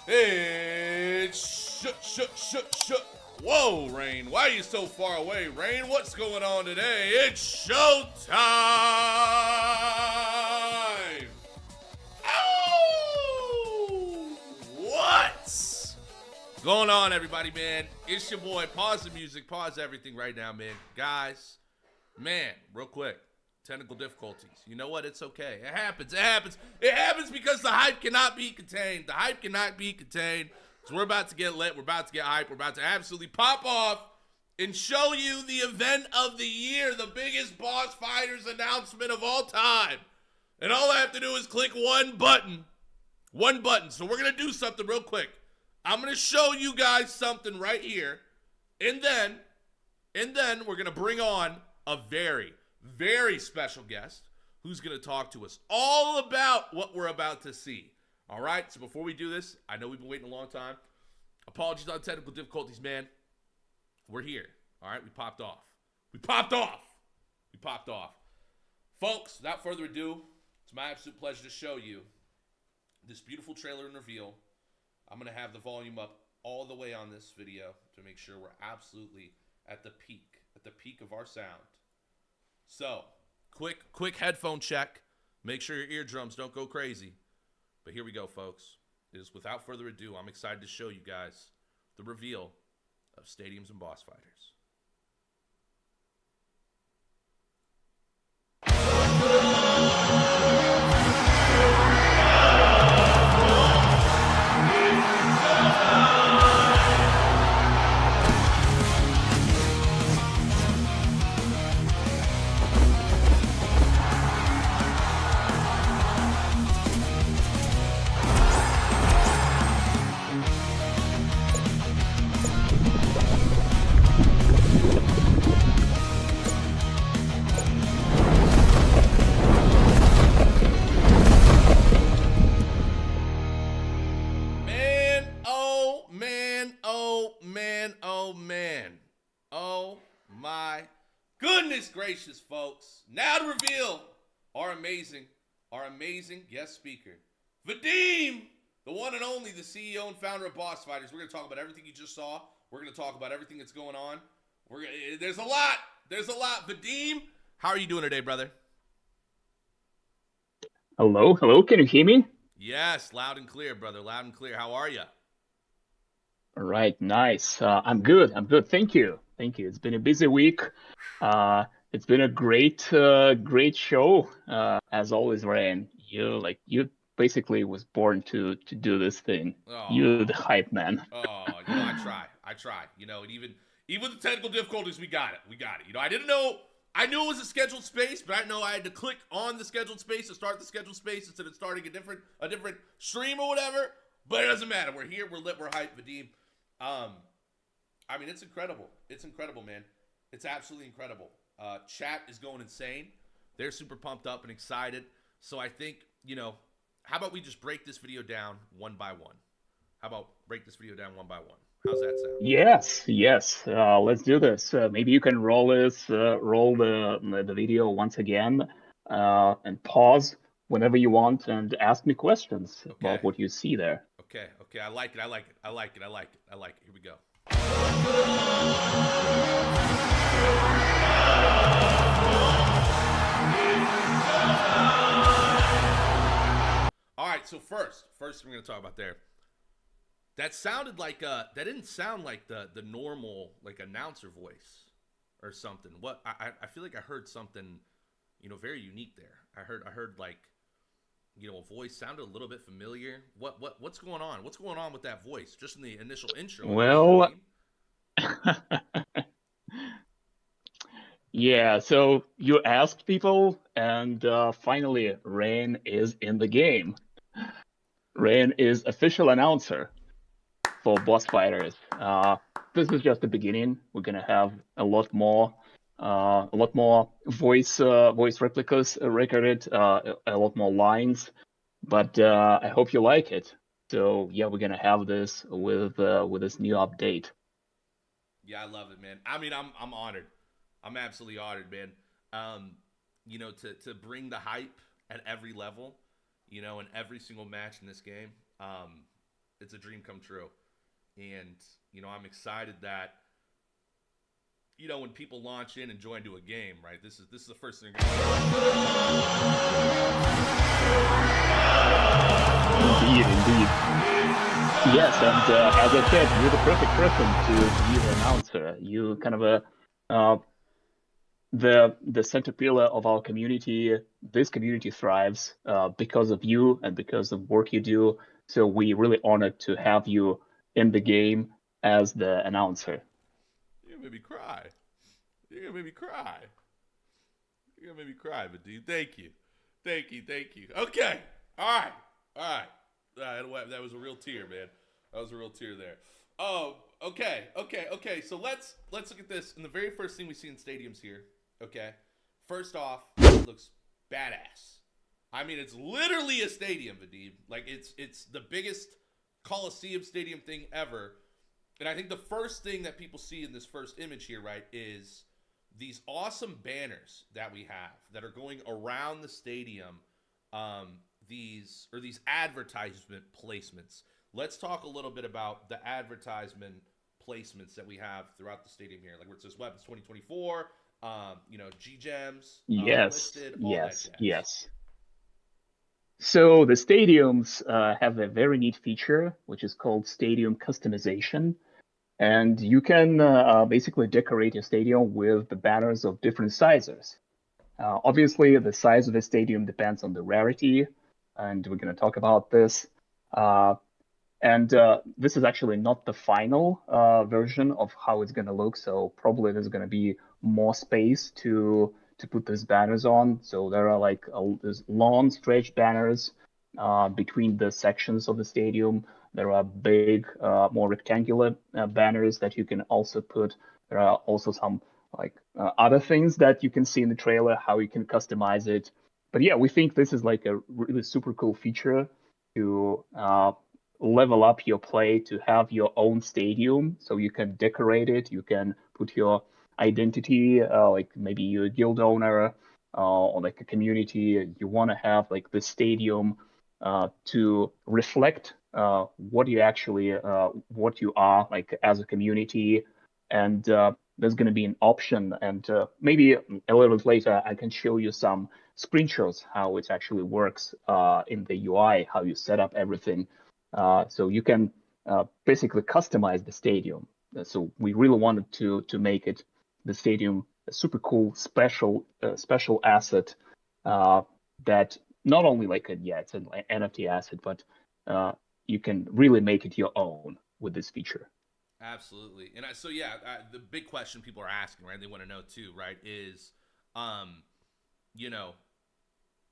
It's Whoa, Rain. Why are you so far away, Rain? What's going on today? It's showtime! Oh! What's going on, everybody, man? It's your boy. Pause the music. Pause everything right now, man. Guys, man, real quick. Technical difficulties. You know what? It's okay. It happens. It happens. It happens because the hype cannot be contained. The hype cannot be contained. So we're about to get lit. We're about to get hype. We're about to absolutely pop off and show you the event of the year, the biggest Boss Fighters announcement of all time. And all I have to do is click one button. One button. So we're going to do something real quick. I'm going to show you guys something right here. And then we're going to bring on a very special guest who's going to talk to us all about what we're about to see. All right, so before we do this, I know we've been waiting a long time. Apologies on technical difficulties, man. We're here. All right, we popped off. Folks, without further ado, it's my absolute pleasure to show you this beautiful trailer and reveal. I'm going to have the volume up all the way on this video to make sure we're absolutely at the peak of our sound. So, quick headphone check. Make sure your eardrums don't go crazy. But here we go, folks. It is without further ado, I'm excited to show you guys the reveal of Stadiums and Boss Fighters. Oh my goodness gracious, folks. Now to reveal our amazing guest speaker, Vadim, the one and only, the CEO and founder of Boss Fighters. We're going to talk about everything you just saw. We're going to talk about everything that's going on. There's a lot. Vadim, how are you doing today, brother? Hello, can you hear me? Yes, loud and clear, brother. Loud and clear. How are you? All right, nice. I'm good. Thank you. It's been a busy week. It's been a great show. As always, Ryan. You basically was born to do this thing. You're the Oh, hype man. I try. And even the technical difficulties, we got it. I knew it was a scheduled space, but I didn't know I had to click on the scheduled space to start the scheduled space instead of starting a different stream or whatever. But it doesn't matter. We're here. We're lit. We're hyped, Vadim. I mean, it's incredible. It's incredible, man. It's absolutely incredible. Chat is going insane. They're super pumped up and excited. So I think, how about we just break this video down one by one? How's that sound? Yes. Let's do this. Maybe you can roll the video once again, and pause whenever you want and ask me questions about what you see there. Okay. I like it. Here we go. All right, so first we're going to talk about there. That sounded like that didn't sound like the normal like announcer voice or something. What I feel like I heard something, very unique there. I heard like, a voice sounded a little bit familiar. What's going on? What's going on with that voice? Just in the initial intro. Well, yeah, so you asked people, and finally, Rain is in the game. Rain is official announcer for Boss Fighters. This is just the beginning. We're gonna have a lot more voice replicas recorded, a lot more lines. But I hope you like it. So yeah, we're gonna have this with this new update. Yeah, I love it, man. I mean, I'm honored. I'm absolutely honored, man. To bring the hype at every level, in every single match in this game. it's a dream come true. And, I'm excited that, when people launch in and join to a game, right? This is the first thing. Indeed. Yes, and as I said, you're the perfect person to be the announcer. You kind of the center pillar of our community. This community thrives because of you and because of work you do. So we really honored to have you in the game as the announcer. You're gonna make me cry. You're gonna make me cry. You're gonna make me cry, but dude, thank you. Okay, all right. That was a real tear, man. That was a real tear there. Oh, okay. So let's look at this. And the very first thing we see in stadiums here. Okay, first off, it looks badass. I mean, it's literally a stadium, Vadim. Like it's the biggest Coliseum stadium thing ever. And I think the first thing that people see in this first image here, right, is these awesome banners that we have that are going around the stadium. These advertisement placements. Let's talk a little bit about the advertisement placements that we have throughout the stadium here, like where it says Weapons 2024. G-Gems, listed, all that jazz. Yes. So the stadiums have a very neat feature, which is called stadium customization. And you can basically decorate your stadium with the banners of different sizes. Obviously, the size of the stadium depends on the rarity, and we're going to talk about this. And this is actually not the final version of how it's going to look. So probably there's going to be more space to put these banners on. So there are there's long stretch banners between the sections of the stadium. There are big, more rectangular banners that you can also put. There are also some other things that you can see in the trailer, how you can customize it. But yeah, we think this is like a really super cool feature to level up your play, to have your own stadium, so you can decorate it, you can put your identity, like maybe you're a guild owner or like a community, you want to have like the stadium to reflect what you actually, what you are like as a community. And there's going to be an option, and maybe a little bit later I can show you some screenshots how it actually works in the UI, how you set up everything. So you can basically customize the stadium. So we really wanted to make it the stadium a super cool special asset that not only it's an NFT asset, but you can really make it your own with this feature. Absolutely. And the big question people are asking, right? They want to know too, right? Is,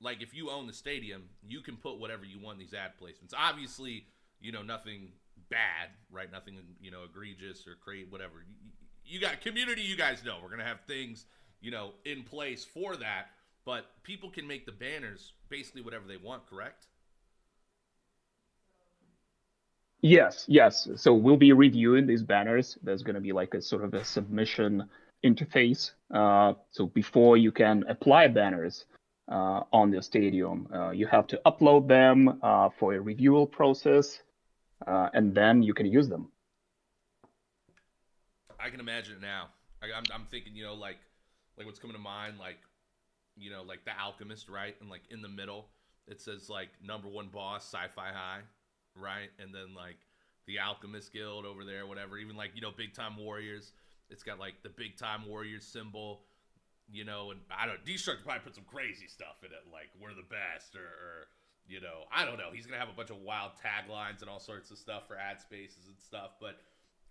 like if you own the stadium, you can put whatever you want in these ad placements. Obviously, nothing bad, right? Nothing, egregious or create whatever. You got community, you guys know. We're going to have things, in place for that. But people can make the banners basically whatever they want, correct? Yes. So we'll be reviewing these banners. There's going to be like a sort of a submission interface. So before you can apply banners on the stadium, you have to upload them for a review process, and then you can use them. I can imagine it now. I'm thinking, like what's coming to mind, like the Alchemist, right? And like in the middle, it says like #1 boss, sci-fi high, right? And then like the Alchemist Guild over there, whatever. Even like, Big Time Warriors, it's got like the Big Time Warriors symbol, and I don't know, Destruct probably put some crazy stuff in it, like we're the best, or I don't know. He's going to have a bunch of wild taglines and all sorts of stuff for ad spaces and stuff. But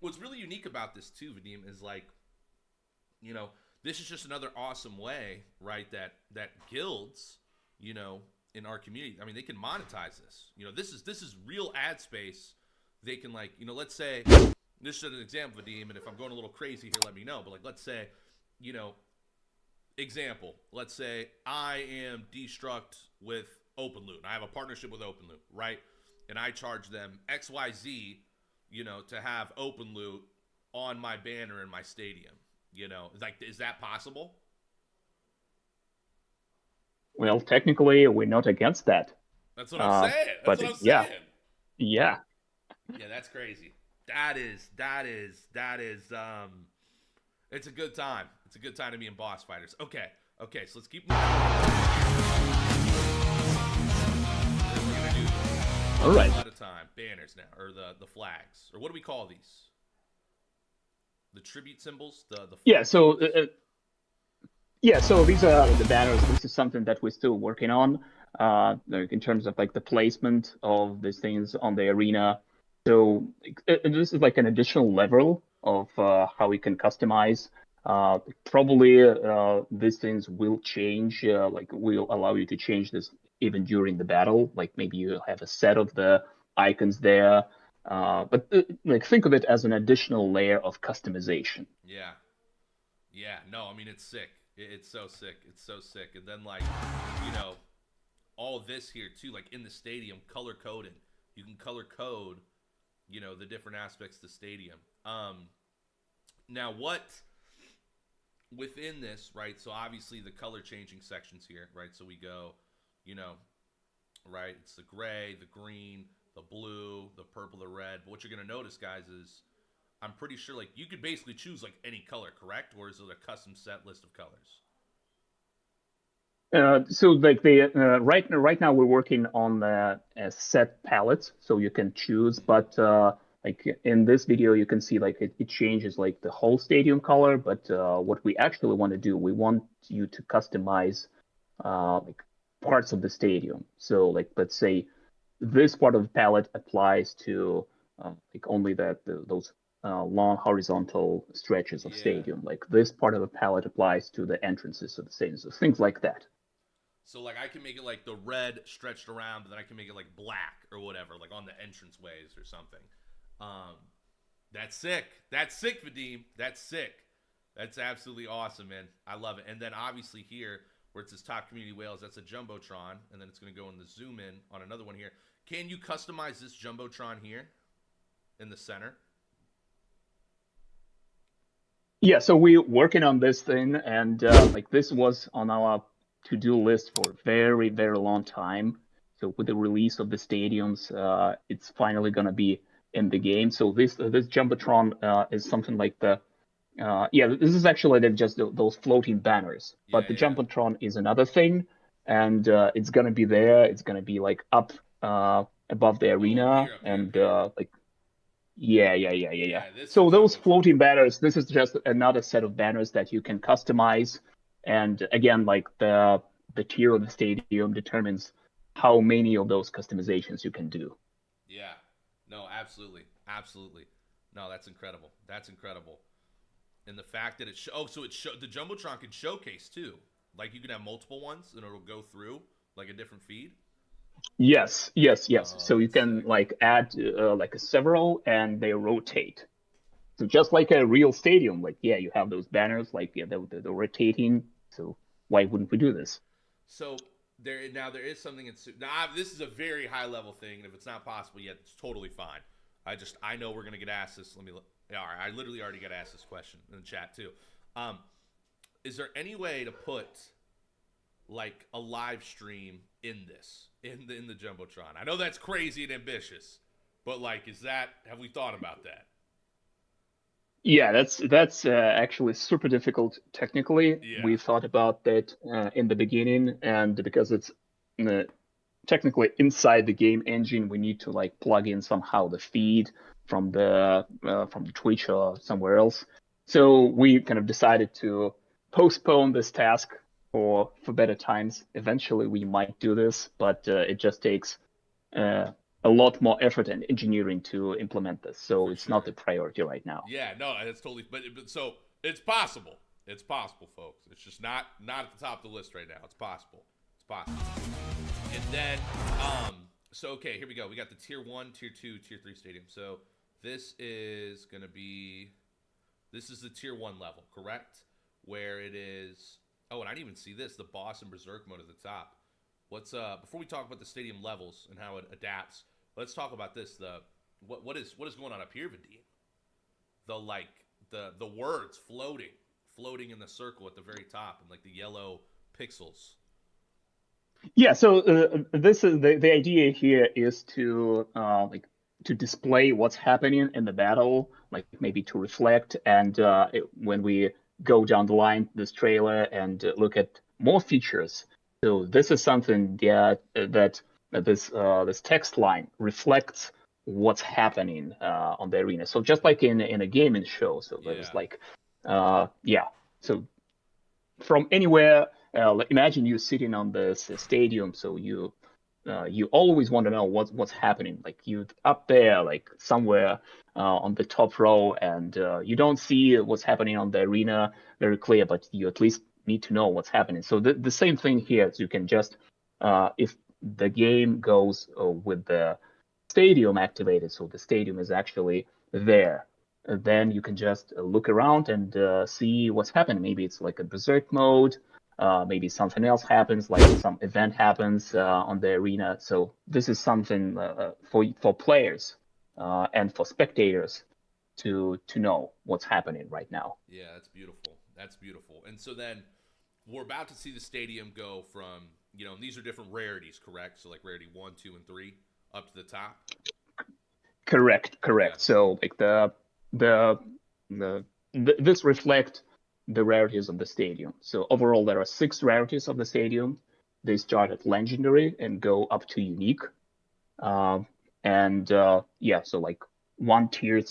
what's really unique about this too, Vadim, is like, this is just another awesome way, right, that guilds, in our community, I mean, they can monetize this. This is real ad space. They can let's say, this is an example, Vadim, and if I'm going a little crazy here, let me know. But let's say, example, let's say I am Destruct with OpenLoot. I have a partnership with OpenLoot, right? And I charge them XYZ, to have OpenLoot on my banner in my stadium. Is that possible? Well, technically, we're not against that. That's what I'm saying. That's what I'm saying. Yeah. Yeah, that's crazy. That is. It's a good time. It's a good time to be in boss fighters. Okay, okay. So let's keep moving. We're gonna do All one right. level at a time. Banners now, or the flags, or what do we call these? The tribute symbols, the Yeah. flag symbols. So these are the banners. This is something that we're still working on, like in terms of like the placement of these things on the arena. So this is like an additional level of how we can customize. Probably these things will change. Like we'll allow you to change this even during the battle. Like maybe you have a set of the icons there. But like think of it as an additional layer of customization. Yeah, yeah. No, I mean it's sick. It's so sick. It's so sick. And then like, you know, all this here too, like in the stadium, color coding. You can color code, you know, the different aspects of the stadium. Now what within this, right? So obviously the color changing sections here, right? So we go, you know, right? It's the gray, the green, the blue, the purple, the red. But what you're gonna notice, guys, is I'm pretty sure like you could basically choose like any color, correct? Or is it a custom set list of colors? So like the right now we're working on a set palette, so you can choose. Mm-hmm. But like in this video, you can see like it changes like the whole stadium color. But what we actually want to do, we want you to customize like parts of the stadium. So like let's say this part of the palette applies to like only those long horizontal stretches of Yeah. stadium. Like this part of the palette applies to the entrances of the stadium. So things like that. So like I can make it like the red stretched around, but then I can make it like black or whatever, like on the entrance ways or something. Um, that's sick. That's sick, Vadim. That's sick. That's absolutely awesome, man. I love it. And then obviously here, where it says top community whales, that's a jumbotron, and then it's going to go in the zoom in on another one here. Can you customize this jumbotron here in the center? Yeah, so we're working on this thing, and like this was on our to-do list for a very, very long time. So with the release of the stadiums, it's finally gonna be in the game. So this Jumbotron is something like the yeah, this is actually just those floating banners, Yeah, but the yeah. Jumbotron is another thing, and it's gonna be there. It's gonna be like up above the Oh, up arena, here, up here, up and here. like yeah. Yeah, this is So a those jumbotron. floating banners, this is just another set of banners that you can customize. And again, like the tier of the stadium determines how many of those customizations you can do. Yeah. No, absolutely, absolutely. No, that's incredible. That's incredible. And the fact that oh, so the jumbotron can showcase too. Like you can have multiple ones, and it'll go through like a different feed. Yes. Oh, So you that's can sick. like add like a several, and they rotate. So just like a real stadium, like yeah, you have those banners, like yeah, they're rotating. So why wouldn't we do this? So there is something in now. This is a very high level thing, and if it's not possible yet, it's totally fine. I know we're gonna get asked this. Let me. All right, I literally already got asked this question in the chat too. Um, is there any way to put like a live stream in this in the jumbotron? I know that's crazy and ambitious, but like, is that have we thought about that? Yeah, that's actually super difficult technically. Yeah, We thought about that in the beginning, and because it's uh, technically inside the game engine, we need to like plug in somehow the feed from the Twitch or somewhere else. So we kind of decided to postpone this task for better times. Eventually, we might do this, but it just takes uh, a lot more effort and engineering to implement this. So for it's not sure. the priority right now. Yeah, no, that's totally. But so it's possible. It's possible, folks. It's just not at the top of the list right now. It's possible. It's possible. And then, so okay, here we go. We got the tier one, tier two, tier three stadium. So this is gonna be, this is the tier one level, correct? Where it is. Oh, and I didn't even see this. The boss and berserk mode at the top. What's before we talk about the stadium levels and how it adapts? Let's talk about this. The what is going on up here, Vadim? The like the words floating in the circle at the very top and like the yellow pixels. Yeah, so this is the idea here is to like to display what's happening in the battle, like maybe to reflect. And when we go down the line, this trailer, and look at more features. So this is something that this text line reflects what's happening on the arena. So just like in a gaming show, so there's Yeah. like, yeah. So from anywhere, imagine you sitting on this stadium, so you always want to know what's happening. Like you up there, like somewhere on the top row, and you don't see what's happening on the arena very clear, but you at least need to know what's happening. So the same thing here. So you can just if the game goes with the stadium activated, so the stadium is actually there. Then you can just look around and see what's happening. Maybe it's like a berserk mode. Maybe something else happens, like some event happens on the arena. So this is something for players and for spectators to know what's happening right now. Yeah, that's beautiful. That's beautiful. And so then we're about to see the stadium go from, these are different rarities, correct? So like rarity 1, 2, and 3 up to the top. Correct. Okay. So like the this reflect the rarities of the stadium. So overall, there are 6 rarities of the stadium. They start at legendary and go up to unique. Yeah, so like one story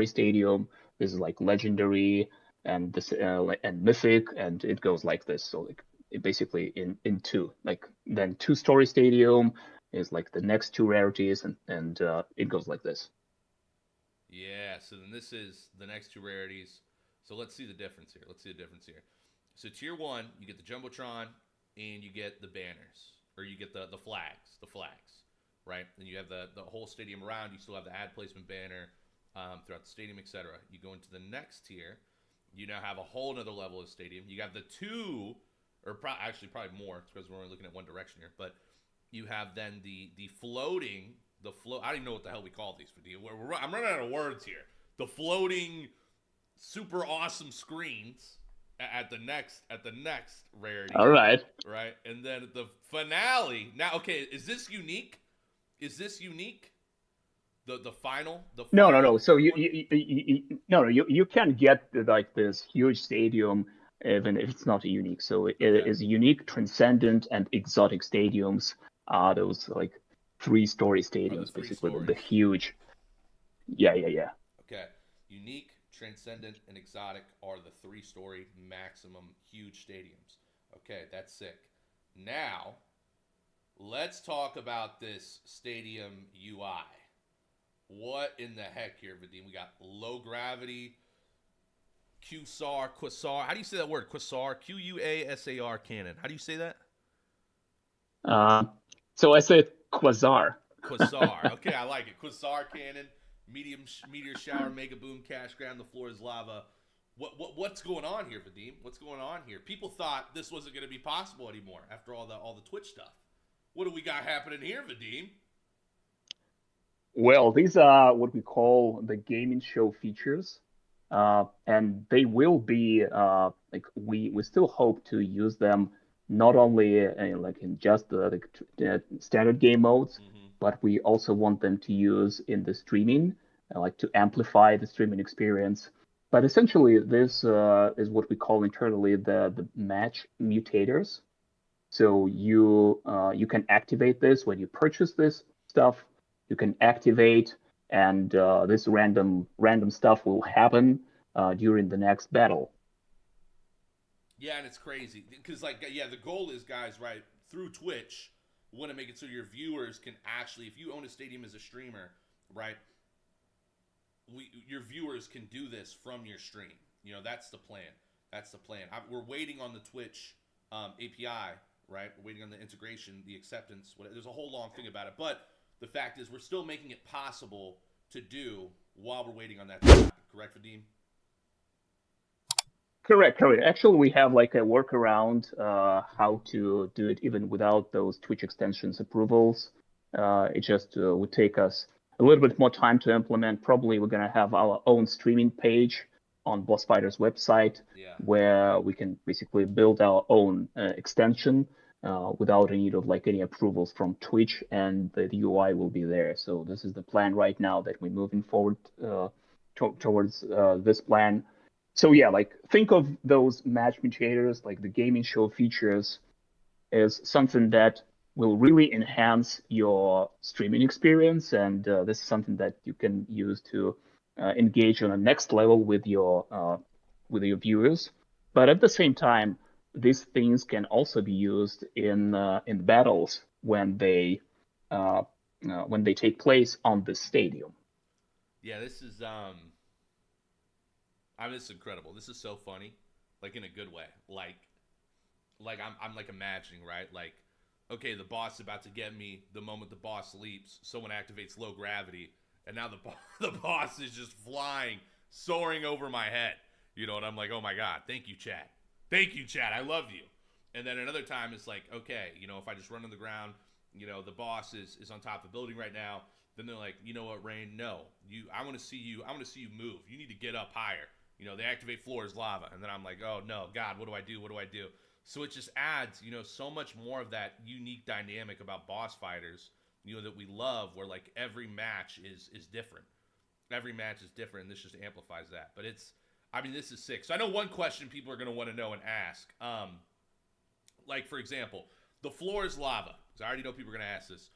stadium. This is like legendary, and this and mythic, and it goes like this. So like it basically in 2. Like then 2-story stadium is like the next 2 rarities, and it goes like this. Yeah, so then this is the next 2 rarities. So let's see the difference here. So tier 1, you get the Jumbotron and you get the banners. Or you get the flags, right? Then you have the whole stadium around. You still have the ad placement banner throughout the stadium, etc. You go into the next tier. You now have a whole other level of stadium. You have the 2, or actually probably more, because we're only looking at one direction here. But you have then the floating, I don't even know what the hell we call these for you. I'm running out of words here. The floating, super awesome screens at the next rarity. All right. Right, and then the finale. Now, okay, is this unique? The final. No. So you can get like this huge stadium even if it's not unique. So it is unique, transcendent, and exotic stadiums. Those like 3-story stadiums, basically the huge. Yeah. Okay, unique, transcendent, and exotic are the 3-story maximum huge stadiums. Okay, that's sick. Now, let's talk about this stadium UI. What in the heck here, Vadim? We got low gravity, Quasar. How do you say that word? Quasar, Quasar cannon. How do you say that? So I said Quasar. Quasar. Okay, I like it. Quasar cannon, medium meteor shower, mega boom, cash ground. The floor is lava. What's going on here, Vadim? What's going on here? People thought this wasn't going to be possible anymore after all the Twitch stuff. What do we got happening here, Vadim? Well, these are what we call the gaming show features, and they will be like we still hope to use them not only like in just the standard game modes, but we also want them to use in the streaming, like to amplify the streaming experience. But essentially, this is what we call internally the match mutators. So you can activate this when you purchase this stuff. You can activate, and this random stuff will happen during the next battle. Yeah, and it's crazy because the goal is, guys, right, through Twitch, we want to make it so your viewers can actually, if you own a stadium as a streamer, right, your viewers can do this from your stream. That's the plan. We're waiting on the Twitch API, right? We're waiting on the integration, the acceptance. There's a whole long thing about it, but the fact is we're still making it possible to do while we're waiting on that to happen. Correct, Vadim? Correct. Actually, we have like a workaround how to do it even without those Twitch extensions approvals. It just would take us a little bit more time to implement. Probably we're gonna have our own streaming page on Boss Fighter's website, where we can basically build our own extension without any need of like any approvals from Twitch, and the UI will be there. So this is the plan right now that we're moving forward towards this plan. So yeah, like think of those match mutators, like the gaming show features, as something that will really enhance your streaming experience, and this is something that you can use to engage on a next level with your viewers. But at the same time, these things can also be used in battles when they take place on the stadium. Yeah, this is this is incredible. This is so funny, like in a good way. Like I'm like imagining, right? Like, okay, the boss is about to get me. The moment the boss leaps, someone activates low gravity, and now the boss is just flying, soaring over my head. You know, and I'm like, oh my god, thank you, chat. Thank you, chat. I love you. And then another time it's like, okay, you know, if I just run on the ground, you know, the boss is on top of the building right now. Then they're like, you know what, Rain? No, I want to see you. I want to see you move. You need to get up higher. You know, they activate floor as lava, and then I'm like, oh no, God, what do I do? What do I do? So it just adds, you know, so much more of that unique dynamic about boss fighters, you know, that we love, where like every match is different. Every match is different, and this just amplifies that. But this is sick. So I know one question people are going to want to know and ask. Like, for example, the floor is lava. Because I already know people are going to ask this.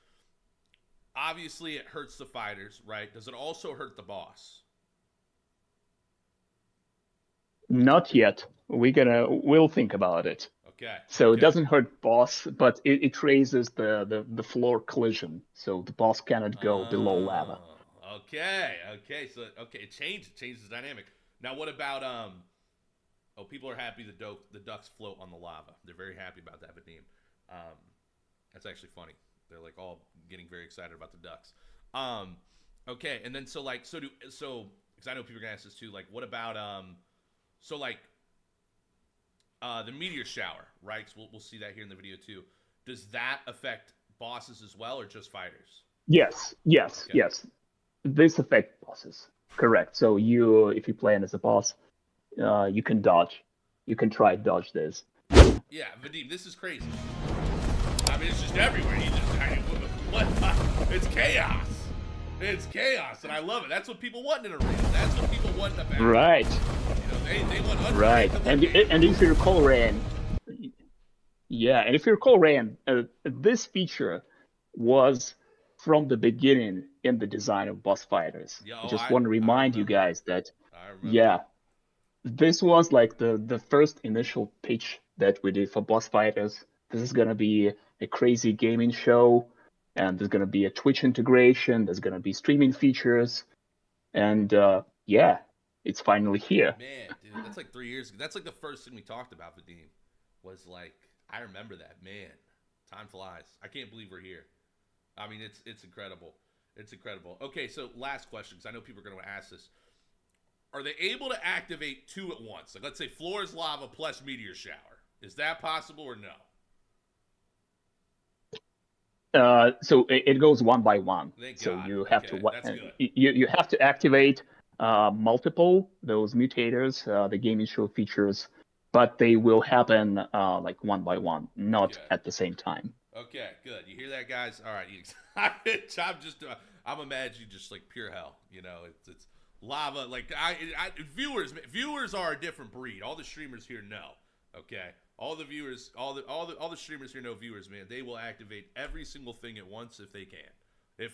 Obviously, it hurts the fighters, right? Does it also hurt the boss? Not yet. We'll think about it. Okay. So It doesn't hurt boss, but it raises the floor collision, so the boss cannot go below lava. Okay. So it changes the dynamic. Now, what about people are happy the ducks float on the lava. They're very happy about that, Vadim. That's actually funny. They're like all getting very excited about the ducks. Okay, and then because I know people are gonna ask this too. Like, what about the meteor shower, right? So we'll see that here in the video too. Does that affect bosses as well, or just fighters? Yes. This affects bosses. Correct. So if you play as a boss, you can dodge. You can try to dodge this. Yeah, Vadim, this is crazy. I mean, it's just everywhere. It's chaos. It's chaos, and I love it. That's what people want in an arena. That's what people want in a battle. Right. You know, they want right. And if you recall, Ryan, this feature was from the beginning in the design of boss fighters. I just want to remind you guys that, this was like the first initial pitch that we did for boss fighters. This is going to be a crazy gaming show, and there's going to be a Twitch integration, there's going to be streaming features, and it's finally here. Man, dude, that's like 3 years ago. That's like the first thing we talked about, Vadim, was like, I remember that. Man, time flies. I can't believe we're here. I mean, it's incredible. It's incredible. Okay, so last question, because I know people are going to ask this. Are they able to activate two at once? Like, let's say floor is lava plus meteor shower. Is that possible or no? So it goes one by one. Thank so God. You have to that's good. You have to activate multiple those mutators, the gaming show features, but they will happen like one by one, not at the same time. Okay, good. You hear that, guys? All right, you excited? I'm imagining just like pure hell. You know, it's lava. Like viewers are a different breed. All the streamers here know. Okay, all the viewers, all the streamers here know viewers. Man, they will activate every single thing at once if they can. The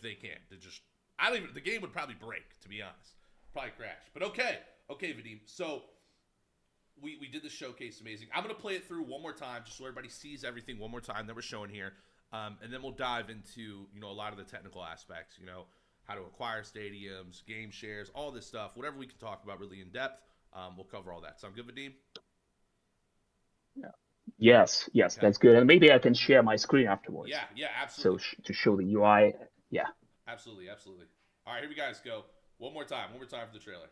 game would probably break, to be honest. Probably crash. But okay, Vadim. So we did the showcase, amazing. I'm gonna play it through one more time, just so everybody sees everything one more time that we're showing here, and then we'll dive into a lot of the technical aspects. How to acquire stadiums, game shares, all this stuff, whatever we can talk about really in depth. We'll cover all that. Sound good, Vadim? Yeah. Yes, okay. That's good. And maybe I can share my screen afterwards. Yeah, absolutely. So to show the UI, yeah. Absolutely. All right, here we guys go. One more time for the trailer.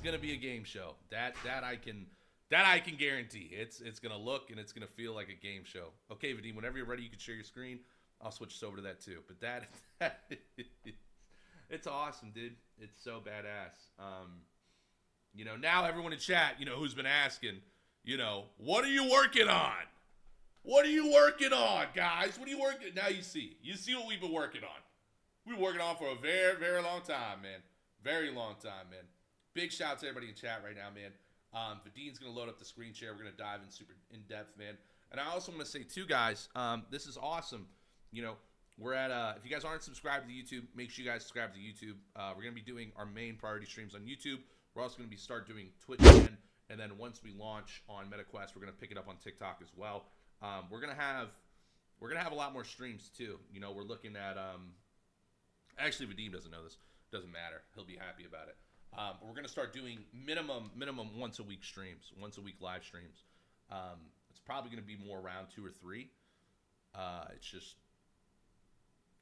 gonna be a game show. That I can guarantee. It's gonna look and it's gonna feel like a game show. Okay, Vadim, whenever you're ready, you can share your screen. I'll switch this over to that too. But that it's awesome, dude. It's so badass. Now everyone in chat, who's been asking, what are you working on? What are you working on, guys? What are you working? Now you see what we've been working on. We've been working on for a very, very long time, man. Very long time, man. Big shout out to everybody in chat right now, man. Vadim's going to load up the screen share. We're going to dive in super in depth, man. And I also want to say, too, guys, this is awesome. We're at, if you guys aren't subscribed to YouTube, make sure you guys subscribe to YouTube. We're going to be doing our main priority streams on YouTube. We're also going to start doing Twitch again. And then once we launch on MetaQuest, we're going to pick it up on TikTok as well. We're going to have a lot more streams, too. We're looking at, actually, Vadim doesn't know this. Doesn't matter. He'll be happy about it. We're going to start doing minimum once a week streams, once a week live streams. It's probably going to be more around 2 or 3.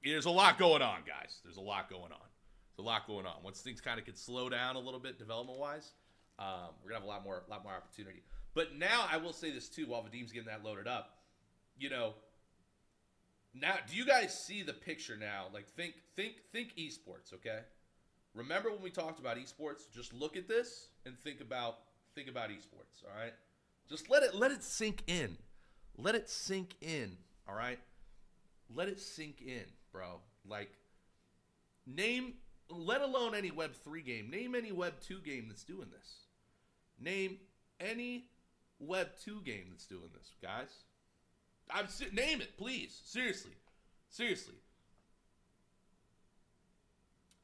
There's a lot going on, guys. There's a lot going on. Once things kind of can slow down a little bit development-wise, we're going to have a lot more opportunity. But now I will say this, too, while Vadim's getting that loaded up. Now, do you guys see the picture now? Like, think esports, okay? Remember when we talked about esports? Just look at this and think about esports, all right? Just let it sink in. Let it sink in, all right? Let it sink in, bro. Like, let alone any Web 3 game. Name any Web 2 game that's doing this. Name any Web 2 game that's doing this, guys. Name it, please. Seriously.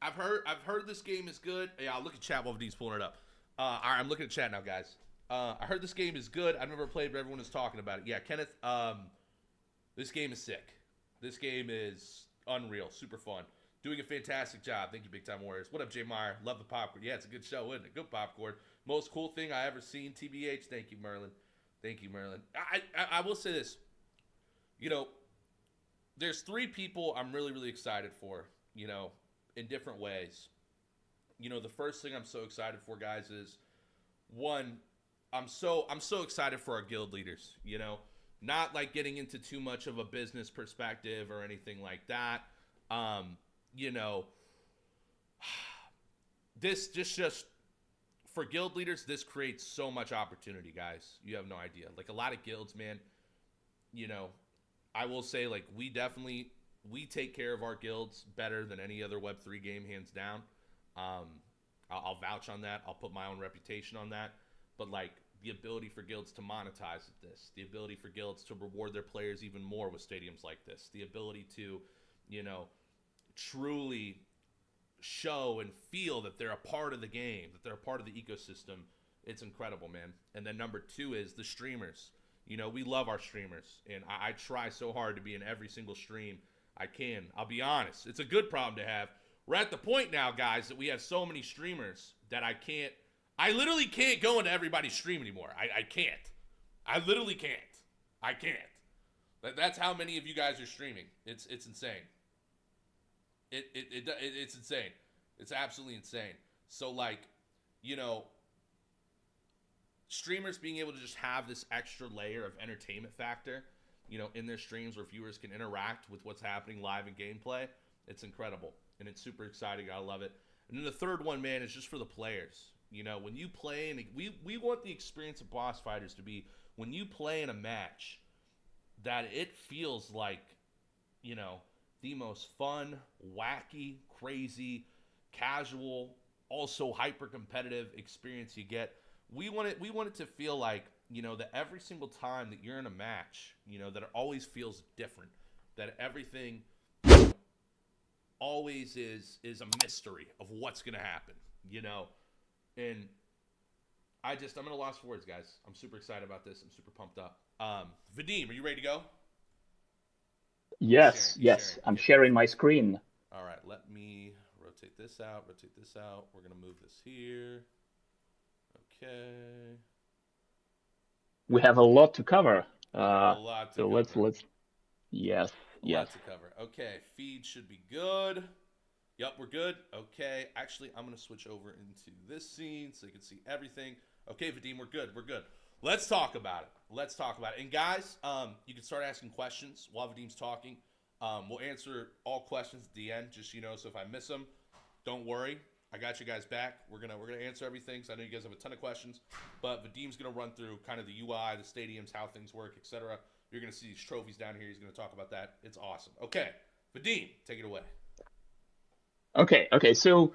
I've heard this game is good. Yeah, I'll look at chat while Vadim's pulling it up. All right, I'm looking at chat now, guys. I heard this game is good. I've never played, but everyone is talking about it. Yeah, Kenneth, this game is sick. This game is unreal. Super fun. Doing a fantastic job. Thank you, Big Time Warriors. What up, Jay Meyer? Love the popcorn. Yeah, it's a good show, isn't it? Good popcorn. Most cool thing I ever seen, TBH. Thank you, Merlin. I will say this. There's 3 people I'm really, really excited for, in different ways. The first thing I'm so excited for, guys, is one, I'm so excited for our guild leaders, not like getting into too much of a business perspective or anything like that. This just for guild leaders, this creates so much opportunity, guys. You have no idea. Like a lot of guilds, man, I will say, like, we take care of our guilds better than any other Web3 game, hands down. I'll vouch on that. I'll put my own reputation on that. But, like, the ability for guilds to monetize this, the ability for guilds to reward their players even more with stadiums like this, the ability to, truly show and feel that they're a part of the game, that they're a part of the ecosystem, it's incredible, man. And then number 2 is the streamers. We love our streamers, and I try so hard to be in every single stream I can. I'll be honest. It's a good problem to have. We're at the point now, guys, that we have so many streamers that I literally can't go into everybody's stream anymore. I can't. I literally can't. I can't. That's how many of you guys are streaming. It's insane. It's insane. It's absolutely insane. So, like, streamers being able to just have this extra layer of entertainment factor, in their streams where viewers can interact with what's happening live in gameplay, it's incredible. And it's super exciting. I love it. And then the third one, man, is just for the players. When you play, and we want the experience of boss fighters to be, when you play in a match, that it feels like, the most fun, wacky, crazy, casual, also hyper-competitive experience you get. We want it to feel like, that every single time that you're in a match, that it always feels different, that everything always is a mystery of what's going to happen, and I'm at a loss for words, guys. I'm super excited about this. I'm super pumped up. Vadim, are you ready to go? Yes. I'm sharing my screen. All right, let me rotate this out. We're going to move this here. Okay. We have a lot to cover. Let's yes. A lot to cover. Okay, feed should be good. Yep, we're good. Okay. Actually, I'm gonna switch over into this scene so you can see everything. Okay, Vadim, we're good. We're good. Let's talk about it. Let's talk about it. And guys, you can start asking questions while Vadim's talking. We'll answer all questions at the end, just so if I miss them, don't worry. I got you guys back. We're gonna answer everything. So I know you guys have a ton of questions, but Vadim's gonna run through kind of the UI, the stadiums, how things work, etc. You're gonna see these trophies down here. He's gonna talk about that. It's awesome. Okay, Vadim, take it away. Okay. So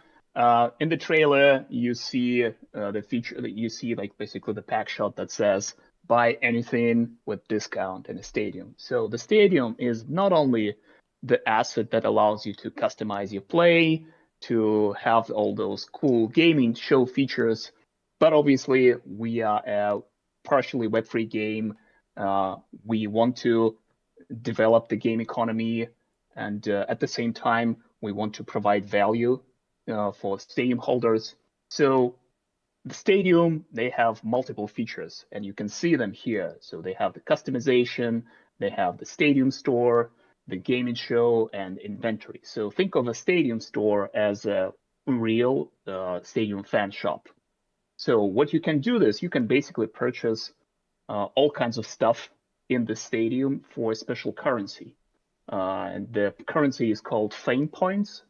in the trailer, you see the feature that you see like basically the pack shot that says buy anything with discount in a stadium. So the stadium is not only the asset that allows you to customize your play, to have all those cool gaming show features, but obviously we are a partially web-free game. We want to develop the game economy, and at the same time, we want to provide value for stadium holders. So the stadium, they have multiple features, and you can see them here. So they have the customization, they have the stadium store, the gaming show, and inventory. So think of a stadium store as a real stadium fan shop. So what you can do is you can basically purchase all kinds of stuff in the stadium for a special currency. And the currency is called fame points.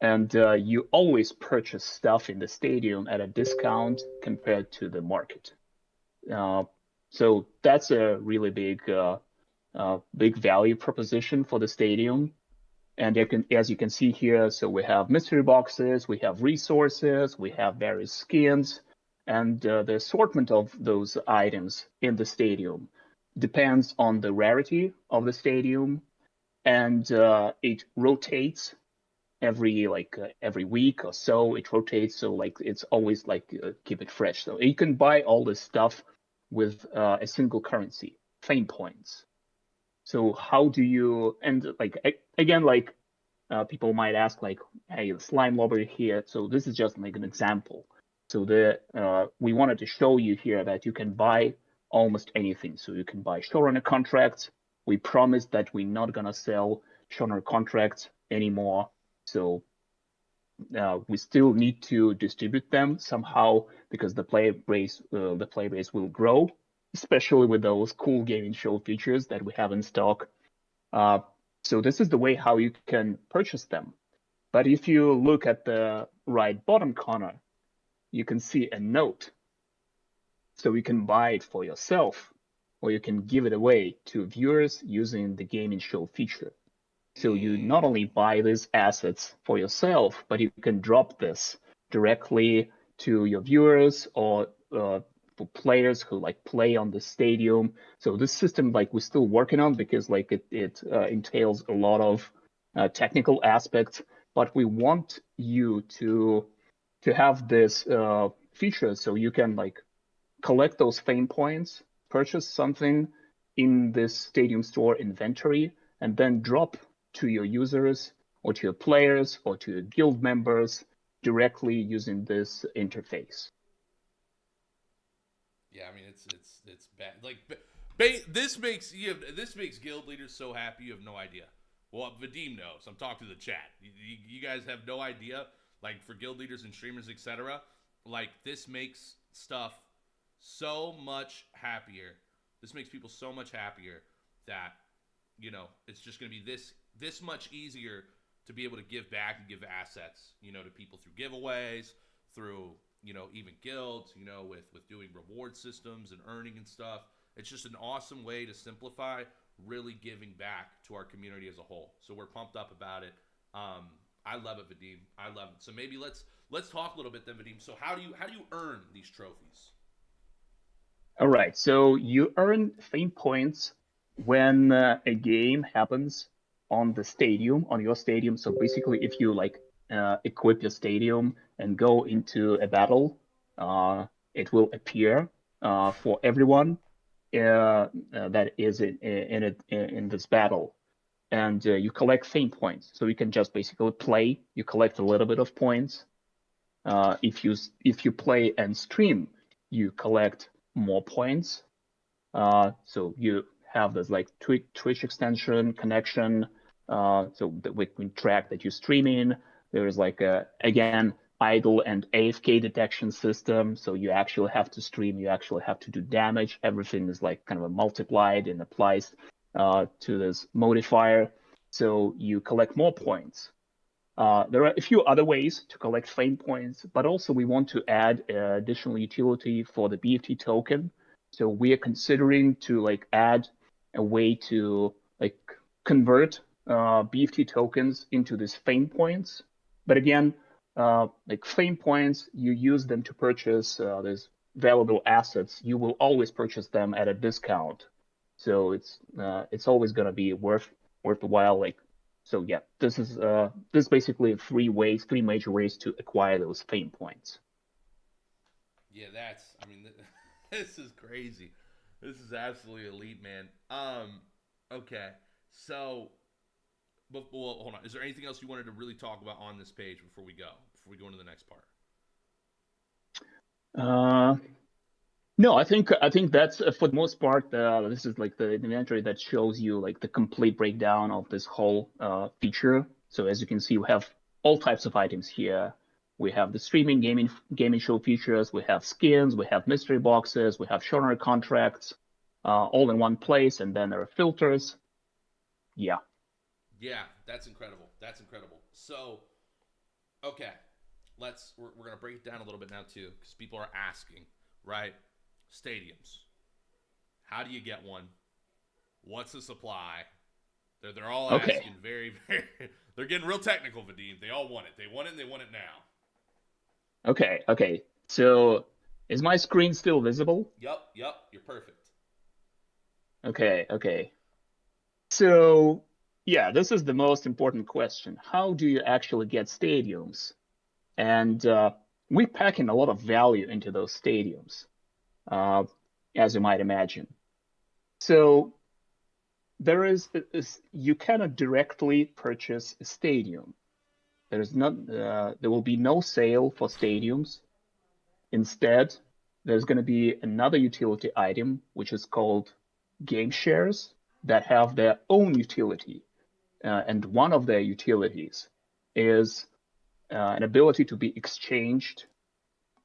And you always purchase stuff in the stadium at a discount compared to the market. So that's a really big value proposition for the stadium. And as you can see here, so we have mystery boxes, we have resources, we have various skins, and the assortment of those items in the stadium depends on the rarity of the stadium, and it rotates every week or so. It rotates, so like it's always like keep it fresh. So you can buy all this stuff with a single currency, fame points. So how do you, and like again, like people might ask like, hey, the slime lobby here. So this is just like an example. So we wanted to show you here that you can buy almost anything. So you can buy showrunner contracts. We promised that we're not gonna sell showrunner contracts anymore. So we still need to distribute them somehow because the player base will grow, especially with those cool gaming show features that we have in stock. So this is the way how you can purchase them. But if you look at the right bottom corner, you can see a note. So you can buy it for yourself, or you can give it away to viewers using the gaming show feature. So you not only buy these assets for yourself, but you can drop this directly to your viewers or for players who like play on the stadium. So this system, like we're still working on because like it entails a lot of technical aspects, but we want you to have this feature so you can like collect those fame points, purchase something in this stadium store inventory, and then drop to your users or to your players or to your guild members directly using this interface. Yeah, I mean it's bad. Like this makes guild leaders so happy you have no idea. Well, Vadim knows. I'm talking to the chat. You guys have no idea. Like for guild leaders and streamers, etc. Like this makes stuff so much happier. This makes people so much happier that it's just going to be this much easier to be able to give back and give assets, to people through giveaways, through even guilds, with doing reward systems and earning and stuff. It's just an awesome way to simplify really giving back to our community as a whole. So we're pumped up about it. I love it, Vadim. I love it. So maybe let's talk a little bit then, Vadim. So how do you earn these trophies? All right, so you earn fame points when a game happens on the stadium, on your stadium. So basically, if you like equip your stadium and go into a battle, it will appear for everyone that is in this battle, and you collect fame points. So you can just basically play. You collect a little bit of points. If you play and stream, you collect more points. So you have this like Twitch extension connection. so that we can track that you're streaming. There is like again, idle and AFK detection system. So you actually have to stream, you actually have to do damage. Everything is like kind of multiplied and applies to this modifier. So you collect more points. There are a few other ways to collect fame points, but also we want to add additional utility for the BFT token. So we are considering to like add a way to like convert BFT tokens into these fame points. But again, like fame points, you use them to purchase these valuable assets. You will always purchase them at a discount. So it's always going to be worthwhile. Like, so yeah, this is basically three major ways to acquire those fame points. Yeah, I mean, this is crazy. This is absolutely elite, man. Okay. So, but well, hold on. Is there anything else you wanted to really talk about on this page before we go into the next part? Uh, no, I think that's for the most part. This is like the inventory that shows you like the complete breakdown of this whole feature. So as you can see, we have all types of items here. We have the streaming gaming show features. We have skins. We have mystery boxes. We have genre contracts, all in one place. And then there are filters. Yeah. Yeah, that's incredible. That's incredible. So, okay, we're gonna break it down a little bit now too, because people are asking, right? Stadiums. How do you get one? What's the supply? They're all Okay. asking very, very. They're getting real technical, Vadim. They all want it. They want it. And they want it now. Okay. Okay. So is my screen still visible? Yup. You're perfect. Okay. Okay. So yeah, this is the most important question. How do you actually get stadiums? And we pack in a lot of value into those stadiums, as you might imagine. So you cannot directly purchase a stadium. There will be no sale for stadiums. Instead, there's going to be another utility item, which is called game shares that have their own utility. And one of their utilities is an ability to be exchanged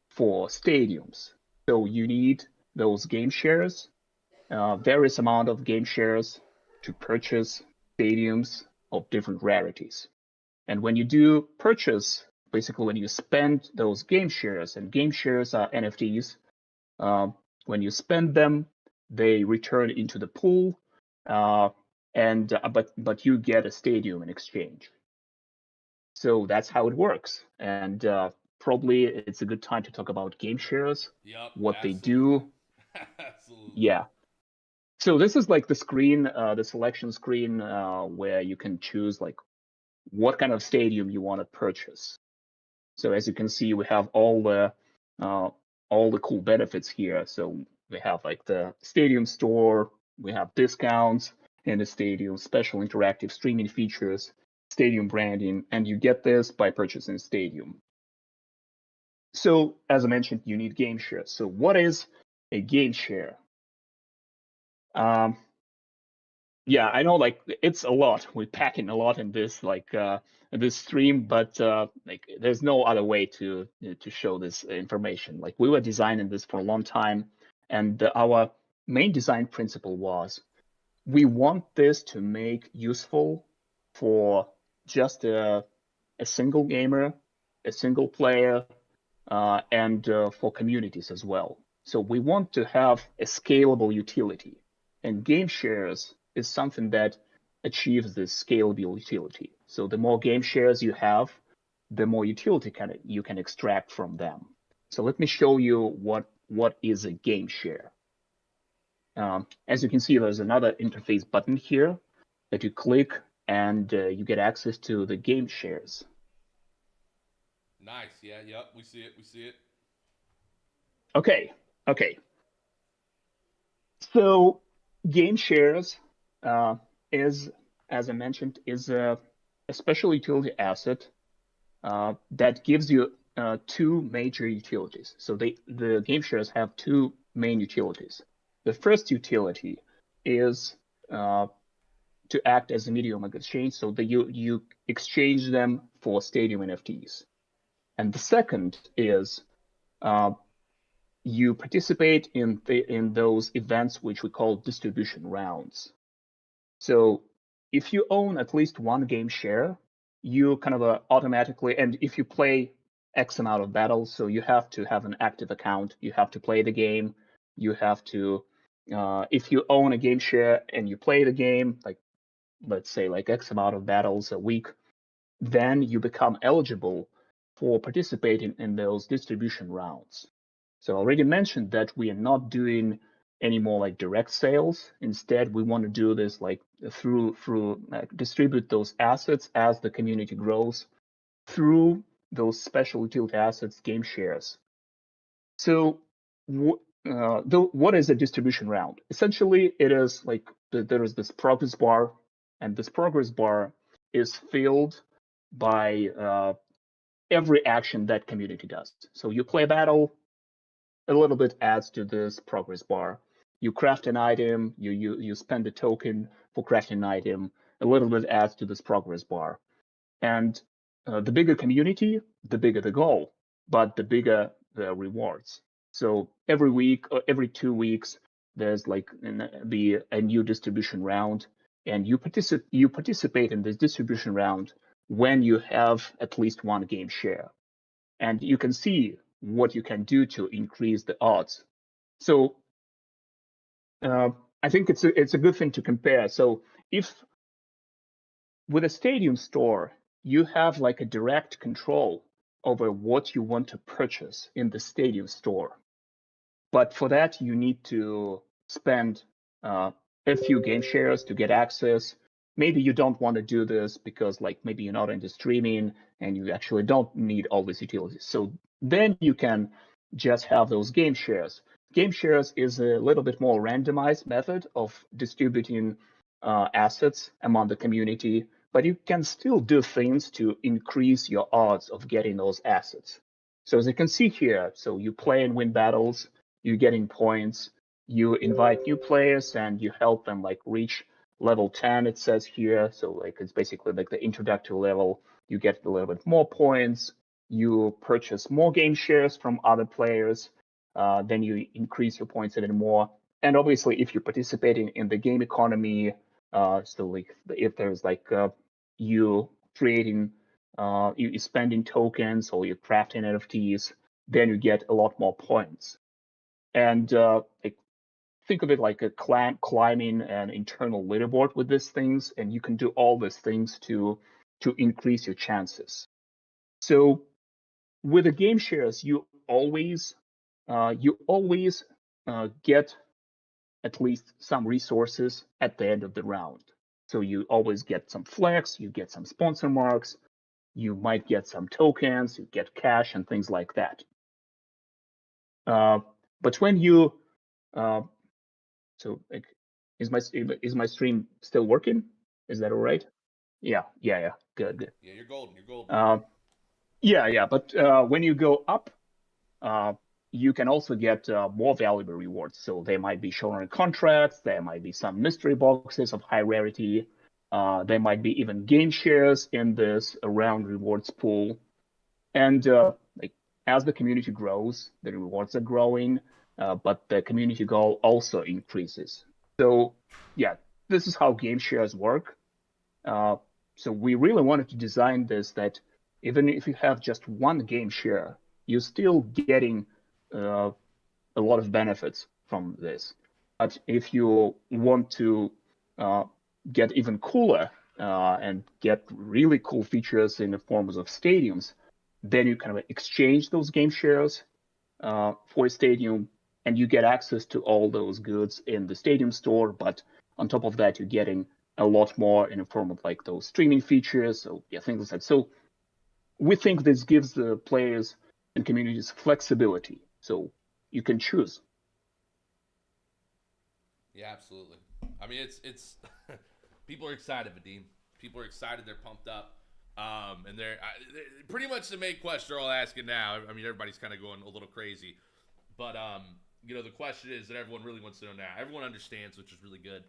for stadiums. So you need those game shares, various amount of game shares to purchase stadiums of different rarities. And when you do purchase, basically when you spend those game shares, and game shares are NFTs, when you spend them, they return into the pool, but you get a stadium in exchange. So that's how it works. And probably it's a good time to talk about game shares, Yep, what they absolutely. do. Absolutely. Yeah. So this is like the screen, the selection screen, where you can choose like what kind of stadium you want to purchase. So as you can see, we have all the cool benefits here. So we have like the stadium store, we have discounts in the stadium, special interactive streaming features, stadium branding, and you get this by purchasing stadium. So as I mentioned, you need game shares. So what is a game share? Yeah, I know, like it's a lot. We pack in a lot in this this stream, but like there's no other way to show this information. Like we were designing this for a long time, and our main design principle was we want this to make useful for just a single gamer, a single player, and for communities as well. So we want to have a scalable utility, and game shares is something that achieves this scalable utility. So the more game shares you have, the more utility you can extract from them. So let me show you what is a game share. As you can see, there's another interface button here that you click, and you get access to the game shares. Nice. Yeah. Yep. We see it. We see it. Okay. Okay. So game shares is, as I mentioned, is a special utility asset that gives you two major utilities. So the game shares have two main utilities. The first utility is to act as a medium of exchange, so that you exchange them for stadium NFTs. And the second is you participate in those events which we call distribution rounds. So if you own at least one game share, you kind of automatically, and if you play X amount of battles, so you have to have an active account, you have to play the game, you have to, if you own a game share and you play the game, like let's say like X amount of battles a week, then you become eligible for participating in those distribution rounds. So I already mentioned that we are not doing any more like direct sales. Instead, we want to do this like through distribute those assets as the community grows through those special utility assets, game shares. So what is a distribution round? Essentially, it is like there is this progress bar, and this progress bar is filled by every action that community does. So you play a battle, a little bit adds to this progress bar. You craft an item, you spend a token for crafting an item, a little bit adds to this progress bar. And the bigger community, the bigger the goal, but the bigger the rewards. So every week or every 2 weeks, there's like a new distribution round, and you participate in this distribution round when you have at least one game share. And you can see what you can do to increase the odds. So I think it's a good thing to compare. So if with a stadium store, you have like a direct control over what you want to purchase in the stadium store. But for that, you need to spend a few game shares to get access. Maybe you don't want to do this because like maybe you're not into streaming and you actually don't need all these utilities. So then you can just have those game shares. Game shares is a little bit more randomized method of distributing assets among the community, but you can still do things to increase your odds of getting those assets. So as you can see here, so you play and win battles, you're getting points, you invite new players and you help them like reach level 10, it says here. So like it's basically like the introductory level. You get a little bit more points, you purchase more game shares from other players, then you increase your points even more. And obviously, if you're participating in the game economy, so like if there's like you creating, you spending tokens or you're crafting NFTs, then you get a lot more points. And like think of it like a climbing an internal leaderboard with these things, and you can do all these things to increase your chances. So with the game shares, you always get at least some resources at the end of the round. So you always get some flex, you get some sponsor marks, you might get some tokens, you get cash and things like that. But when you so like, is my stream still working? Is that all right? Yeah. Good. Yeah, you're golden. You're golden. Yeah. But when you go up, you can also get more valuable rewards. So they might be shown on contracts. There might be some mystery boxes of high rarity. There might be even game shares in this round rewards pool. And like as the community grows, the rewards are growing, but the community goal also increases. So yeah, this is how game shares work. So we really wanted to design this that even if you have just one game share, you're still getting a lot of benefits from this. But if you want to get even cooler and get really cool features in the forms of stadiums, then you kind of exchange those game shares for a stadium, and you get access to all those goods in the stadium store. But on top of that, you're getting a lot more in the form of like those streaming features. So yeah, things like that. So we think this gives the players and communities flexibility. So you can choose. Yeah, absolutely. I mean, it's people are excited, Vadim. People are excited. They're pumped up. And they're pretty much the main question they're all asking now. I mean, everybody's kind of going a little crazy, but the question is that everyone really wants to know now. Everyone understands, which is really good.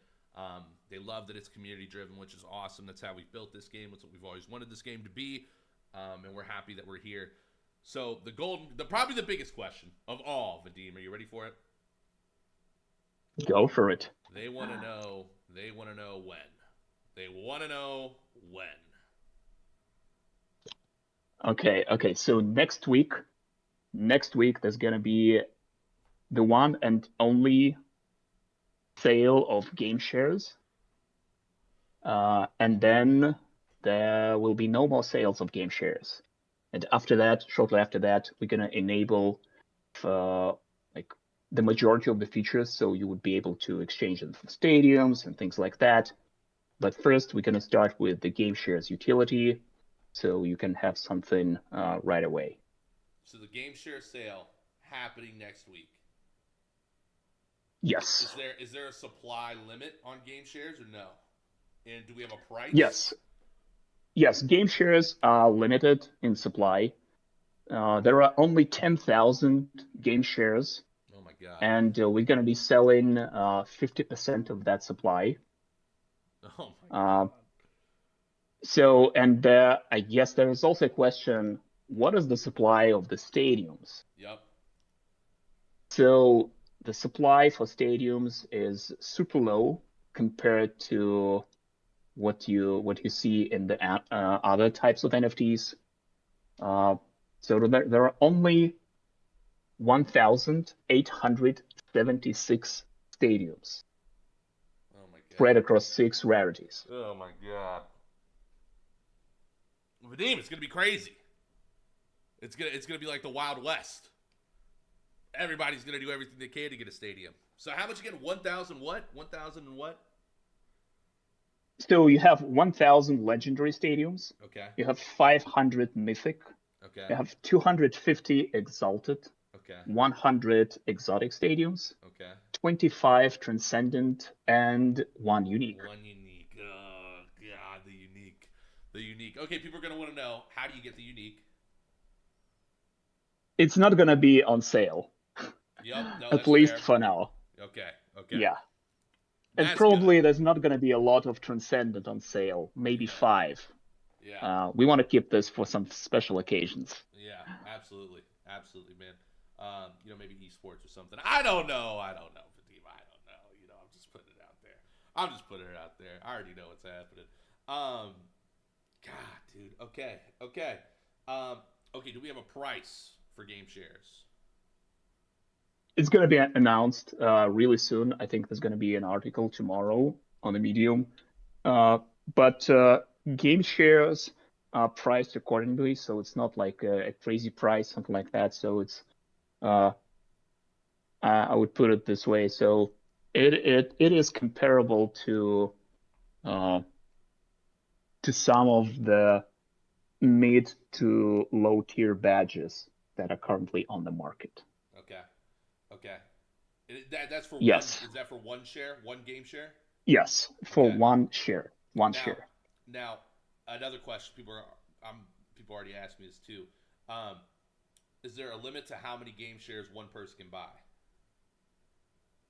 They love that it's community driven, which is awesome. That's how we built this game. That's what we've always wanted this game to be, and we're happy that we're here. So probably the biggest question of all, Vadim, are you ready for it? Go for it. They want to know. They want to know when. They want to know when. Okay. So next week there's gonna be the one and only sale of game shares, and then there will be no more sales of game shares. And after that, shortly after that, we're gonna enable like the majority of the features, so you would be able to exchange them for stadiums and things like that. But first, we're gonna start with the game shares utility, so you can have something right away. So the game share sale happening next week. Yes. Is there a supply limit on game shares or no? And do we have a price? Yes, game shares are limited in supply. There are only 10,000 game shares. Oh my god. And we're going to be selling 50% of that supply. Oh my god. So, and I guess there is also a question, what is the supply of the stadiums? Yep. So the supply for stadiums is super low compared to what you see in the other types of NFTs. So there are only 1,876 stadiums. Oh my god. Spread across 6 rarities. Oh my god. Vadim, it's gonna be crazy. It's gonna be like the Wild West. Everybody's gonna do everything they can to get a stadium. So how much you get? 1,000 what? 1,000 and what? So you have 1,000 legendary stadiums. Okay. You have 500 mythic. Okay. You have 250 exalted. Okay. 100 exotic stadiums. Okay. 25 transcendent and 1 unique. 1 unique. Oh god, the unique. The unique. Okay, people are gonna want to know, how do you get the unique? It's not gonna be on sale. Yep. No, At least for now. Okay. Yeah. And That's probably good. there's not going to be a lot of Transcendent on sale, maybe 5. Yeah. We want to keep this for some special occasions. Yeah, absolutely, man. Maybe esports or something. I don't know, Vadim. I don't know. I'm just putting it out there. I already know what's happening. God, dude. Okay. Okay. Do we have a price for game shares? It's going to be announced really soon. I think there's going to be an article tomorrow on the Medium. But game shares are priced accordingly, so it's not like a crazy price, something like that. So it's, I would put it this way. So it is comparable to some of the mid to low tier badges that are currently on the market. Okay. That's for yes. Is that for one share, one game share? Yes, for one share. Share. Now, another question. People already asked me this too. Is there a limit to how many game shares one person can buy?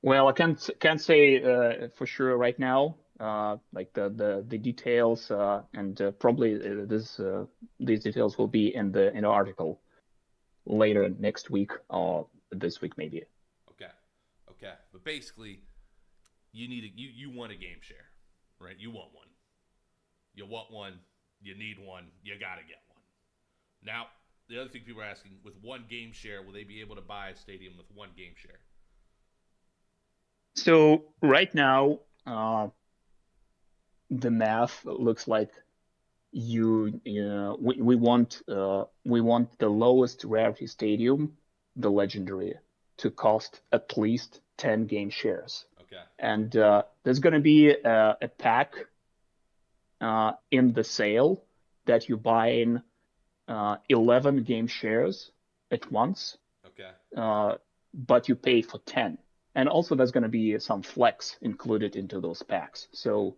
Well, I can't say for sure right now. Like the details and probably these details will be in the article later next week or this week maybe. Okay. But basically, you want a game share, right? You want one. You want one. You need one. You gotta get one. Now, the other thing people are asking, with one game share, will they be able to buy a stadium with one game share? So right now, the math looks like we want the lowest rarity stadium, the legendary, to cost at least 10 game shares. Okay. And there's going to be a pack in the sale that you buy in 11 game shares at once. Okay. But you pay for 10. And also there's going to be some flex included into those packs. So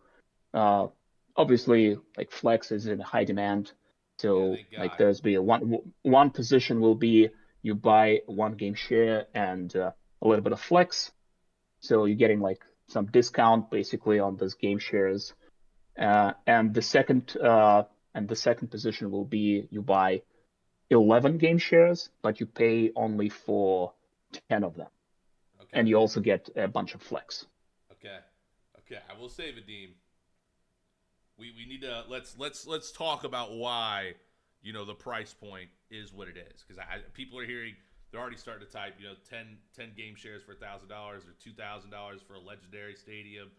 obviously, like, flex is in high demand. So like there's be one position will be you buy one game share and a little bit of flex. So you're getting like some discount basically on those game shares. And the second position will be you buy 11 game shares, but you pay only for 10 of them. Okay. And you also get a bunch of flex. Okay. Okay. I will say, Vadim, we need to let's talk about why the price point is what it is, because people are hearing, they're already starting to type 10 game shares for $1,000 or $2,000 for a legendary stadium.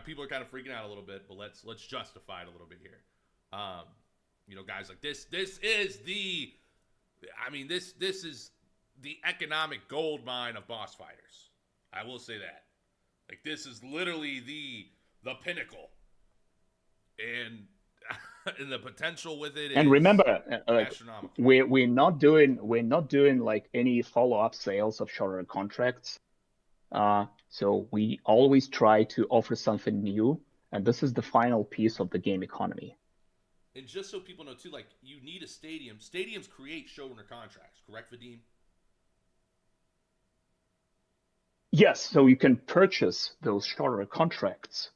People are kind of freaking out a little bit, but let's justify it a little bit here. Guys like this is this is the economic gold mine of boss fighters. I will say that. Like, this is literally the pinnacle. And and the potential with it and is remember, astronomical. we're not doing like any follow-up sales of shorter contracts. So we always try to offer something new, and this is the final piece of the game economy. And just so people know too, like, you need a stadium. Stadiums create showrunner contracts, correct, Vadim? Yes, so you can purchase those shorter contracts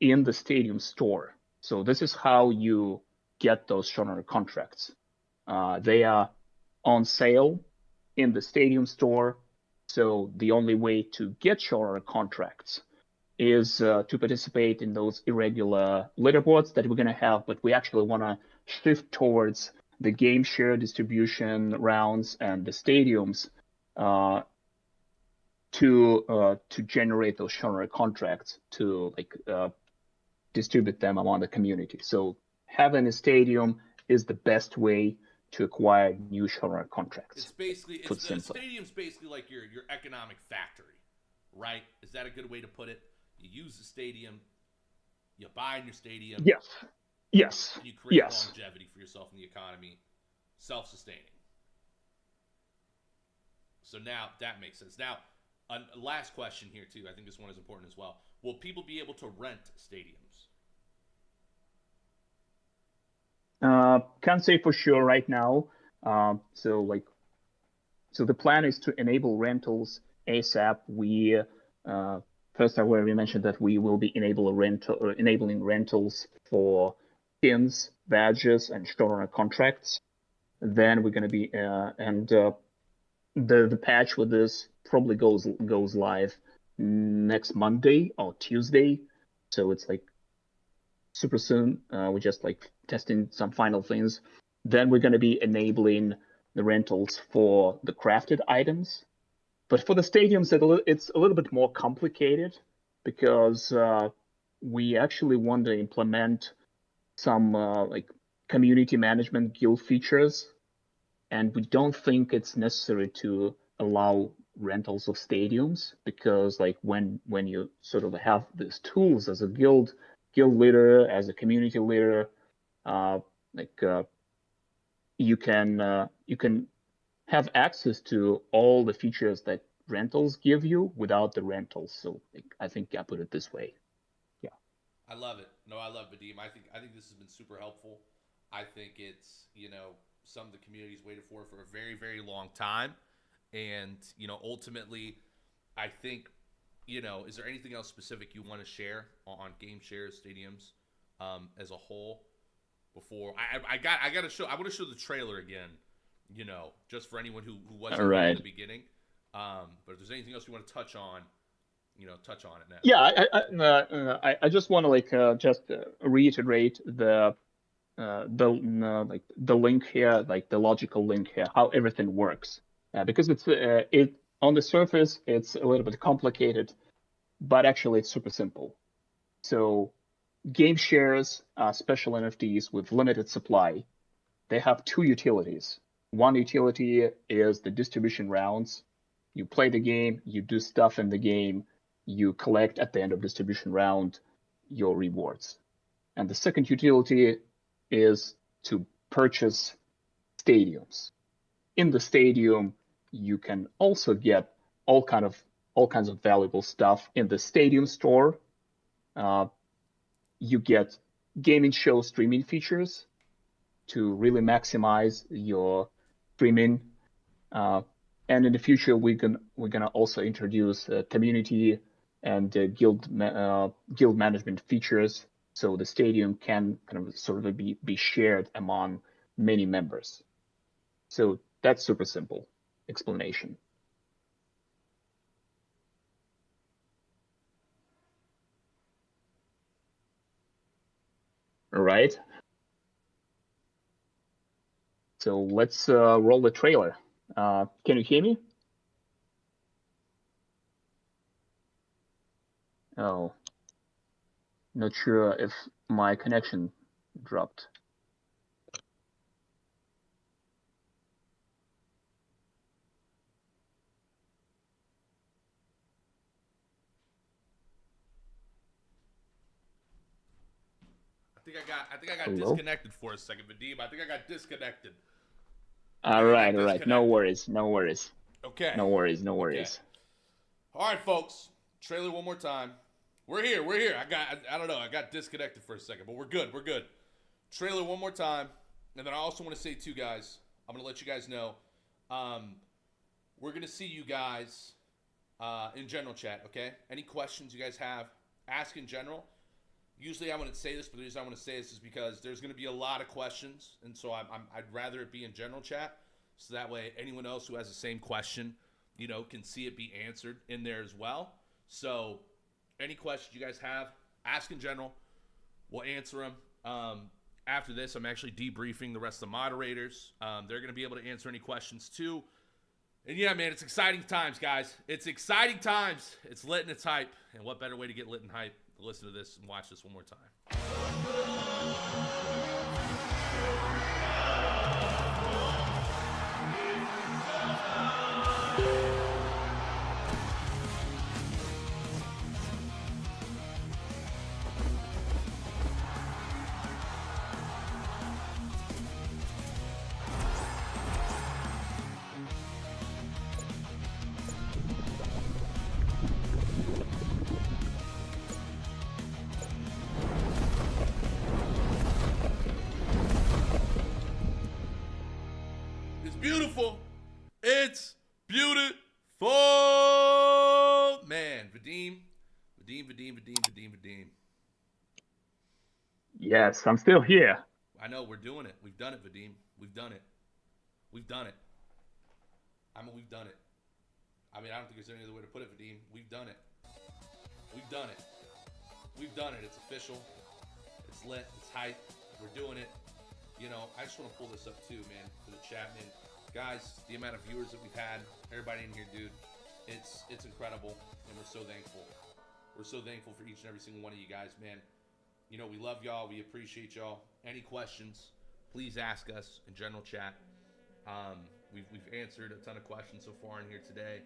in the stadium store. So this is how you get those shorter contracts. They are on sale in the stadium store. So the only way to get shorter contracts is to participate in those irregular leaderboards that we're going to have, but we actually want to shift towards the game share distribution rounds and the stadiums to generate those shorter contracts, to distribute them among the community. So having a stadium is the best way to acquire new shorter contracts. The stadium's basically like your economic factory, right? Is that a good way to put it? You use the stadium, you buy in your stadium. Yes. And you create longevity for yourself in the economy, self-sustaining. So now that makes sense. Now, last question here too. I think this one is important as well. Will people be able to rent stadiums? Can't say for sure right now. So the plan is to enable rentals ASAP. We first I already mentioned that we will be enabling rentals for skins, badges, and showrunner contracts. Then we're going to be the patch with this probably goes live next Monday or Tuesday. So it's like super soon. We're just testing some final things. Then we're going to be enabling the rentals for the crafted items. But for the stadiums, it's a little bit more complicated, because we actually want to implement some community management guild features, and we don't think it's necessary to allow rentals of stadiums, because when you sort of have these tools as a guild leader, as a community leader, you can have access to all the features that rentals give you without the rentals. So I think I put it this way. Yeah. I love it. No, I love Vadim. I think this has been super helpful. I think it's, some of the community's waited for a very, very long time. And, ultimately, I think, is there anything else specific you want to share on game shares, stadiums, as a whole? Before I want to show the trailer again, just for anyone who wasn't here in the beginning. But if there's anything else you want to touch on, touch on it now. Yeah, I just want to just reiterate the link here, the logical link here, how everything works, because it on the surface it's a little bit complicated, but actually it's super simple. So game shares are special NFTs with limited supply. They have two utilities. One utility is the distribution rounds. You play the game, you do stuff in the game, you collect at the end of distribution round your rewards. And the second utility is to purchase stadiums. In the stadium, you can also get all kinds of valuable stuff in the stadium store. You get gaming show streaming features to really maximize your streaming. And in the future, we're gonna also introduce community and guild management features, so the stadium can kind of sort of be shared among many members. So that's super simple explanation. All right. So let's roll the trailer. Can you hear me? Oh, not sure if my connection dropped. I think I got Hello? disconnected for a second, Vadim. I think I got disconnected. All right. No worries. Okay. No worries. Okay. All right, folks. Trailer one more time. We're here. I don't know. I got disconnected for a second, but we're good. Trailer one more time. And then I also want to say, too, guys, I'm going to let you guys know, we're going to see you guys in general chat, okay? Any questions you guys have, ask in general. Usually I wouldn't say this, but the reason I want to say this is because there's going to be a lot of questions, and so I'd rather it be in general chat, so that way anyone else who has the same question, can see it be answered in there as well. So any questions you guys have, ask in general. We'll answer them. After this, I'm actually debriefing the rest of the moderators. They're going to be able to answer any questions too. And yeah, man, it's exciting times, guys. It's exciting times. It's lit and it's hype. And what better way to get lit and hype than listen to this and watch this one more time. Beautiful. It's beautiful. Man, Vadim. Yes, I'm still here. I know, we're doing it. We've done it, Vadim. We've done it. We've done it. I don't think there's any other way to put it, Vadim. We've done it. We've done it. We've done it. It's official. It's lit. It's hype. We're doing it. I just want to pull this up too, man, for the chat, man. Guys, the amount of viewers that we've had, everybody in here, dude, it's incredible, and we're so thankful. We're so thankful for each and every single one of you guys, man. We love y'all. We appreciate y'all. Any questions, please ask us in general chat. We've answered a ton of questions so far in here today.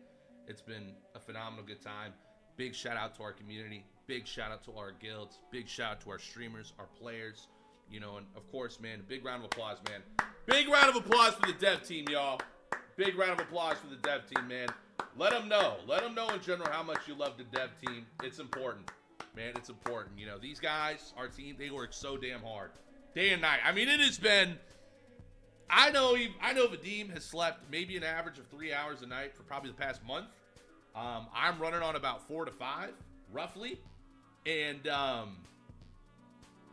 It's been a phenomenal good time. Big shout out to our community. Big shout out to our guilds. Big shout out to our streamers, our players. And of course, man, big round of applause, man. Big round of applause for the dev team, y'all. Big round of applause for the dev team, man. Let them know. Let them know in general how much you love the dev team. It's important, man. It's important. These guys, our team, they work so damn hard. Day and night. I mean, it has been... I know Vadim has slept maybe an average of 3 hours a night for probably the past month. I'm running on about 4 to 5, roughly. And...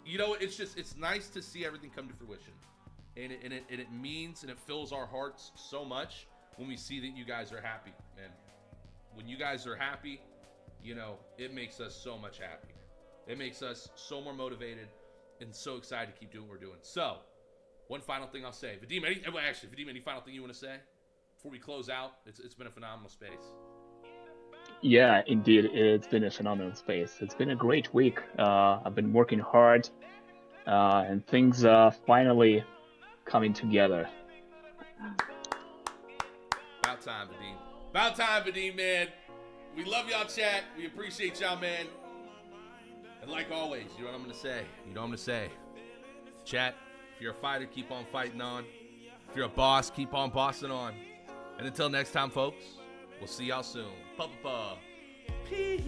it's nice to see everything come to fruition, and it means, and it fills our hearts so much when we see that you guys are happy, man. When you guys are happy, it makes us so much happier. It makes us so more motivated and so excited to keep doing what we're doing. So, one final thing I'll say, Vadim, any final thing you want to say before we close out? It's been a phenomenal space. Yeah, indeed, it's been a phenomenal space. It's been a great week. I've been working hard, and things are finally coming together. About time, Vadim, man. We love y'all, chat. We appreciate y'all, man. And like always, you know what I'm going to say? Chat, if you're a fighter, keep on fighting on. If you're a boss, keep on bossing on. And until next time, folks, we'll see y'all soon. Pa-pa-pa. Peace.